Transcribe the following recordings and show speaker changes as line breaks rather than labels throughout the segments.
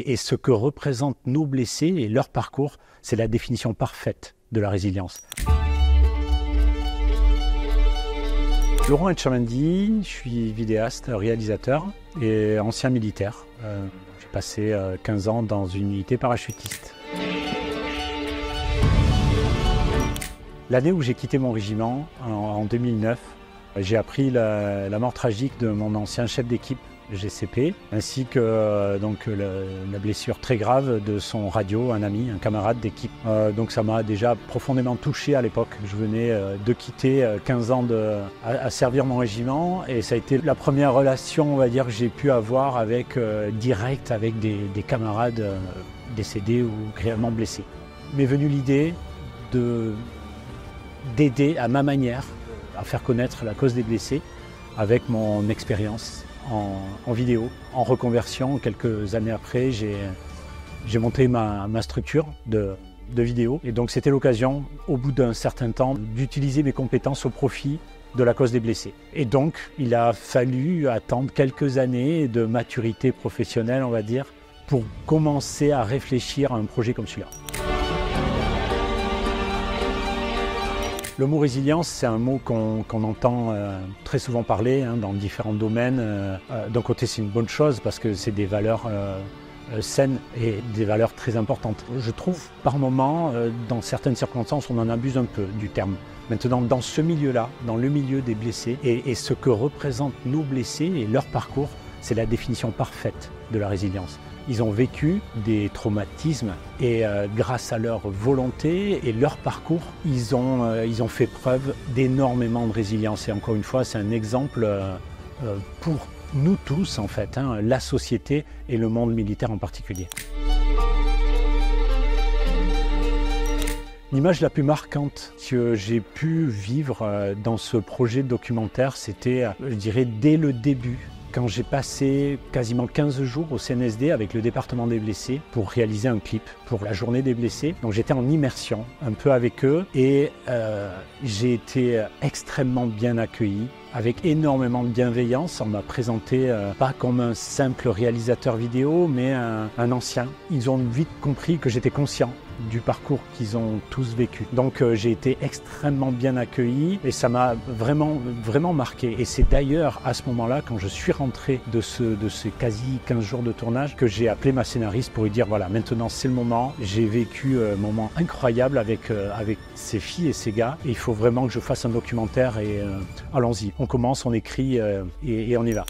Et ce que représentent nos blessés et leur parcours, c'est la définition parfaite de la résilience. Laurent Etchemendy, je suis vidéaste, réalisateur et ancien militaire. J'ai passé 15 ans dans une unité parachutiste. L'année où j'ai quitté mon régiment, en 2009, j'ai appris la mort tragique de mon ancien chef d'équipe, GCP, ainsi que la blessure très grave de son radio, un ami, un camarade d'équipe. Donc ça m'a déjà profondément touché à l'époque. Je venais de quitter 15 ans à servir mon régiment et ça a été la première relation, on va dire, que j'ai pu avoir direct avec des camarades décédés ou réellement blessés. M'est venue l'idée d'aider à ma manière à faire connaître la cause des blessés avec mon expérience en vidéo, en reconversion. Quelques années après, j'ai monté ma structure de vidéo. Et donc c'était l'occasion, au bout d'un certain temps, d'utiliser mes compétences au profit de la cause des blessés. Et donc, il a fallu attendre quelques années de maturité professionnelle, on va dire, pour commencer à réfléchir à un projet comme celui-là. Le mot résilience, c'est un mot qu'on entend très souvent parler dans différents domaines. D'un côté, c'est une bonne chose parce que c'est des valeurs saines et des valeurs très importantes. Je trouve par moments, dans certaines circonstances, on en abuse un peu du terme. Maintenant, dans ce milieu-là, dans le milieu des blessés, et ce que représentent nos blessés et leur parcours, c'est la définition parfaite de la résilience. Ils ont vécu des traumatismes et grâce à leur volonté et leur parcours, ils ont fait preuve d'énormément de résilience. Et encore une fois, c'est un exemple pour nous tous, en fait, la société et le monde militaire en particulier. L'image la plus marquante que j'ai pu vivre dans ce projet documentaire, c'était, je dirais, dès le début. Quand j'ai passé quasiment 15 jours au CNSD avec le département des blessés pour réaliser un clip pour la journée des blessés. Donc j'étais en immersion un peu avec eux et j'ai été extrêmement bien accueilli avec énormément de bienveillance. On m'a présenté pas comme un simple réalisateur vidéo mais un ancien. Ils ont vite compris que j'étais conscient du parcours qu'ils ont tous vécu. Donc j'ai été extrêmement bien accueilli et ça m'a vraiment marqué. Et c'est d'ailleurs à ce moment-là, quand je suis rentré de ces quasi 15 jours de tournage, que j'ai appelé ma scénariste pour lui dire voilà, maintenant c'est le moment. J'ai vécu un moment incroyable avec ces filles et ces gars. Et il faut vraiment que je fasse un documentaire et allons-y. On commence, on écrit et on y va.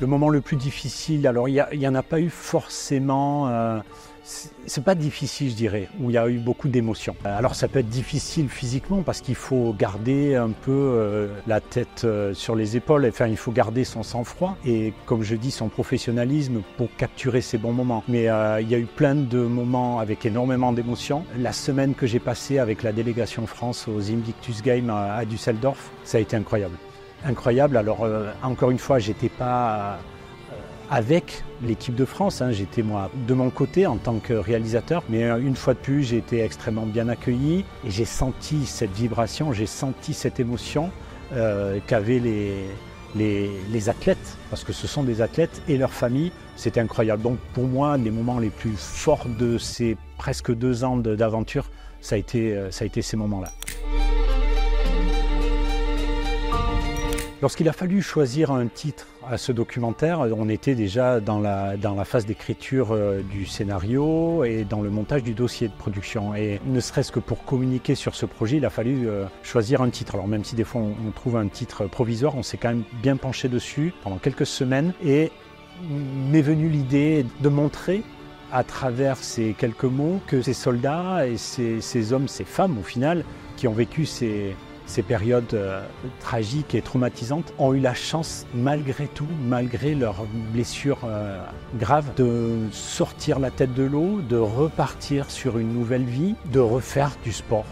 Le moment le plus difficile, alors il n'y en a pas eu forcément, c'est pas difficile je dirais, où il y a eu beaucoup d'émotions. Alors ça peut être difficile physiquement parce qu'il faut garder un peu la tête sur les épaules, enfin il faut garder son sang-froid et comme je dis son professionnalisme pour capturer ces bons moments. Mais il y a eu plein de moments avec énormément d'émotions. La semaine que j'ai passée avec la délégation France aux Invictus Games à Düsseldorf, ça a été incroyable. Incroyable, alors encore une fois, j'étais pas avec l'équipe de France, j'étais moi de mon côté en tant que réalisateur, mais une fois de plus, j'ai été extrêmement bien accueilli et j'ai senti cette vibration, j'ai senti cette émotion qu'avaient les athlètes, parce que ce sont des athlètes et leurs familles, c'était incroyable. Donc pour moi, les moments les plus forts de ces presque 2 ans d'aventure, ça a été ces moments-là. Lorsqu'il a fallu choisir un titre à ce documentaire, on était déjà dans la phase d'écriture du scénario et dans le montage du dossier de production. Et ne serait-ce que pour communiquer sur ce projet, il a fallu choisir un titre. Alors même si des fois on trouve un titre provisoire, on s'est quand même bien penché dessus pendant quelques semaines. Et m'est venue l'idée de montrer à travers ces quelques mots que ces soldats et ces hommes, ces femmes au final, qui ont vécu ces périodes tragiques et traumatisantes, ont eu la chance, malgré tout, malgré leurs blessures graves, de sortir la tête de l'eau, de repartir sur une nouvelle vie, de refaire du sport.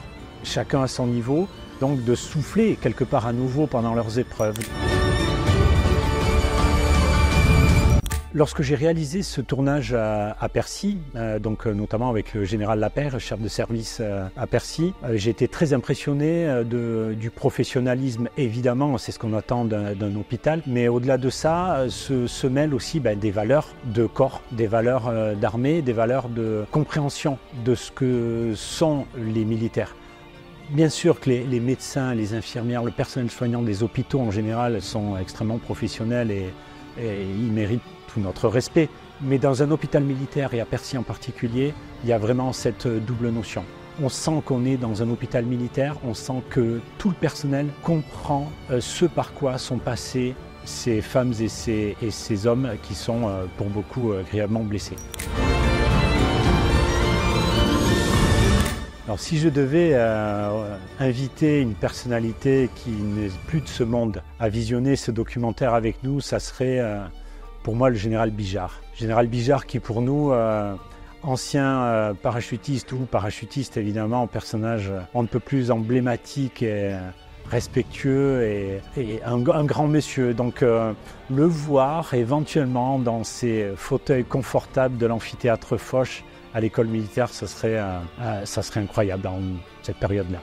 Chacun à son niveau, donc de souffler quelque part à nouveau pendant leurs épreuves. Lorsque j'ai réalisé ce tournage à Percy, notamment avec le général Lapeyre, chef de service à Percy, j'ai été très impressionné du professionnalisme, évidemment, c'est ce qu'on attend d'un hôpital, mais au-delà de ça, se mêlent aussi des valeurs de corps, des valeurs d'armée, des valeurs de compréhension de ce que sont les militaires. Bien sûr que les médecins, les infirmières, le personnel soignant des hôpitaux en général sont extrêmement professionnels et ils méritent tout notre respect. Mais dans un hôpital militaire et à Percy en particulier, il y a vraiment cette double notion. On sent qu'on est dans un hôpital militaire, on sent que tout le personnel comprend ce par quoi sont passés ces femmes et ces hommes qui sont pour beaucoup grièvement blessés. Alors si je devais inviter une personnalité qui n'est plus de ce monde à visionner ce documentaire avec nous, ça serait pour moi le général Bijard. Général Bijard qui pour nous, ancien parachutiste ou parachutiste évidemment, personnage on ne peut plus emblématique et respectueux et un grand monsieur. Donc le voir éventuellement dans ces fauteuils confortables de l'amphithéâtre Foch à l'école militaire, ça serait incroyable dans cette période-là.